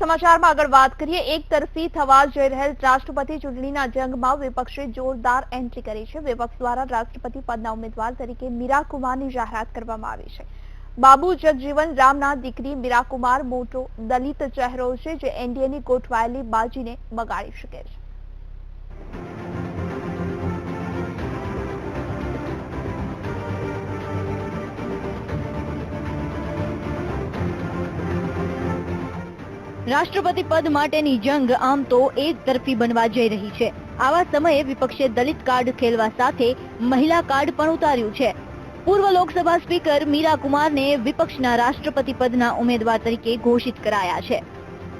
સમાચારમાં આગળ વાત કરીએ, એક તરફી થવા જઈ રહેલ રાષ્ટ્રપતિ ચૂંટણીના જંગમાં વિપક્ષે જોરદાર એન્ટ્રી કરી છે। વિપક્ષ દ્વારા રાષ્ટ્રપતિ પદના ઉમેદવાર તરીકે મીરા કુમારની જાહેરાત કરવામાં આવી છે। બાબુ જગજીવન રામના દીકરી મીરા કુમાર મોટો દલિત ચહેરો છે, જે એનડીએની ગોઠવાયેલી બાજીને બગાડી શકે છે। રાષ્ટ્રપતિ પદ માટેની જંગ આમ તો એક તરફી બનવા જઈ રહી છે। આવા સમયે વિપક્ષે દલિત કાર્ડ ખેલવા સાથે મહિલા કાર્ડ પણ ઉતાર્યું છે। પૂર્વ લોકસભા સ્પીકર મીરા કુમારને વિપક્ષના રાષ્ટ્રપતિ પદના ઉમેદવાર તરીકે ઘોષિત કરાયા છે।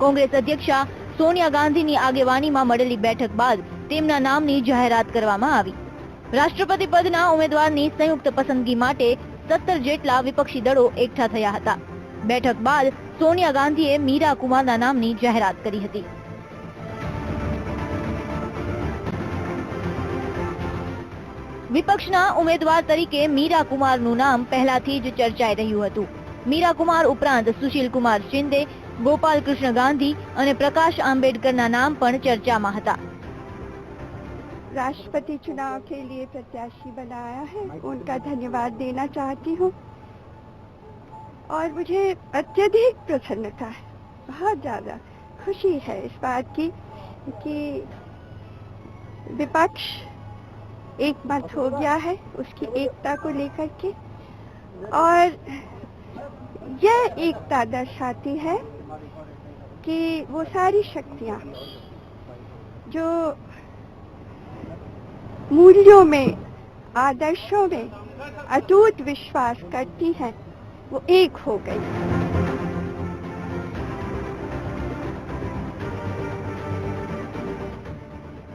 કોંગ્રેસ અધ્યક્ષા સોનિયા ગાંધીની આગેવાનીમાં મળેલી બેઠક બાદ તેમના નામની જાહેરાત કરવામાં આવી। રાષ્ટ્રપતિ પદના ઉમેદવારની સંયુક્ત પસંદગી માટે 17 જેટલા વિપક્ષી દળો એકઠા થયા હતા। બેઠક બાદ સોનિયા ગાંધીએ મીરા કુમારના નામની જાહેરાત કરી હતી। વિપક્ષના ઉમેદવાર તરીકે મીરા કુમારનું નામ પહેલાથી જ ચર્ચાઈ રહ્યું હતું। મીરા કુમાર ઉપરાંત સુશીલ કુમાર શિંદે, गोपाल कृष्ण गांधी और प्रकाश आंबेडकर ना नाम पण चर्चा में हता। राष्ट्रपति चुनाव के लिए प्रत्याशी बनाया है, उनका धन्यवाद देना चाहती हूँ और मुझे अत्यधिक प्रसन्नता है, बहुत ज्यादा खुशी है इस बात की कि विपक्ष एक मत हो गया है उसकी एकता को लेकर के, और यह एकता दर्शाती है कि वो सारी शक्तियाँ जो मूल्यों में, आदर्शों में अटूट विश्वास करती हैं, वो एक हो गई।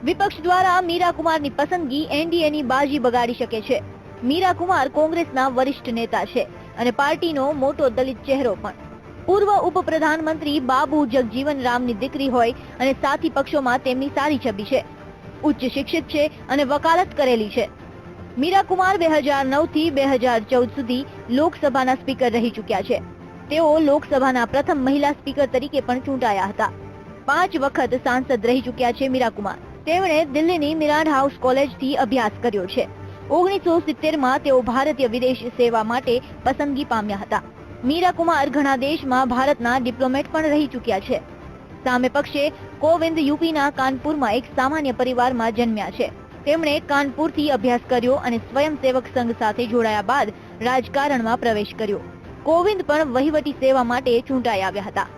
विपक्ष द्वारा मीरा कुमार ની પસંદગી એનડીએની બાજી બગાડી શકે છે। મીરા કુમાર કોંગ્રેસના વરિષ્ઠ નેતા છે અને પાર્ટીનો મોટો દલિત ચહેરો પણ। પૂર્વ ઉપપ્રધાનમંત્રી બાબુ જગજીવન રામની દીકરી હોય અને સાથી પક્ષોમાં તેમની સારી છબી છે। ઉચ્ચ શિક્ષિત છે અને વકાલત કરેલી છે। મીરા કુમાર 2009 થી 2014 સુધી લોકસભાના સ્પીકર રહી ચૂક્યા છે। તેઓ લોકસભાના પ્રથમ મહિલા સ્પીકર તરીકે પણ ચૂંટાયા હતા। 5 વખત સાંસદ રહી ચૂક્યા છે મીરા કુમાર। તેમણે દિલ્હીની મિરાંડ હાઉસ કોલેજથી અભ્યાસ કર્યો છે। 1970માં તેઓ ભારતીય વિદેશ સેવા માટે પસંદગી પામ્યા હતા। મીરા કુમાર ઘણા દેશમાં ભારતના ડિપ્લોમેટ પણ રહી ચૂક્યા છે। સામે પક્ષે કોવિંદ યુપીના કાનપુરમાં એક સામાન્ય પરિવારમાં જન્મ્યા છે। તેમણે કાનપુરથી અભ્યાસ કર્યો અને સ્વયંસેવક સંઘ સાથે જોડાયા બાદ રાજકારણમાં પ્રવેશ કર્યો। કોવિંદ પણ વહીવટી સેવા માટે ચૂંટાઈ આવ્યા હતા।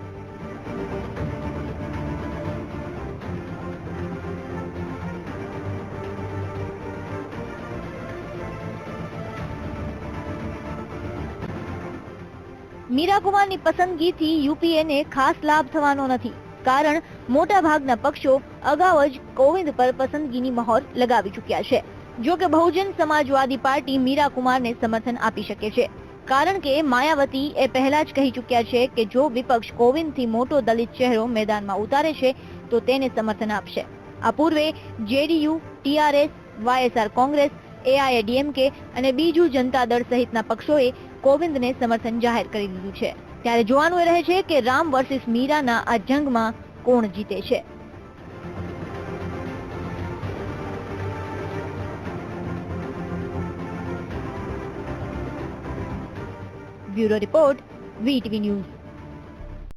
મીરા કુમારની પસંદગીથી યુપીએને ખાસ લાભ થવાનો નથી, કારણ મોટા ભાગના પક્ષો અગાઉ જ કોવિંદ પર પસંદગીની મહોર લગાવી ચૂક્યા છે। જો કે બહુજન સમાજવાદી પાર્ટી મીરા કુમારને સમર્થન આપી શકે છે, કારણ કે માયાવતી એ પહેલા જ કહી ચૂક્યા છે કે જો વિપક્ષ કોવિંદથી મોટો દલિત ચહેરો મેદાનમાં ઉતારે છે તો તેને સમર્થન આપશે। આ પૂર્વે જેડીયુ, ટીઆરએસ, વાયએસઆર કોંગ્રેસ, એઆઈએડીએમકે અને બીજુ જનતા દળ સહિતના પક્ષોએ કોવિંદને સમર્થન જાહેર કરી દીધું છે। ત્યારે જોવાનું એ રહે છે કે રામ વર્સિસ મીરાના આ જંગમાં કોણ જીતે છે। Bureau report, VTV news.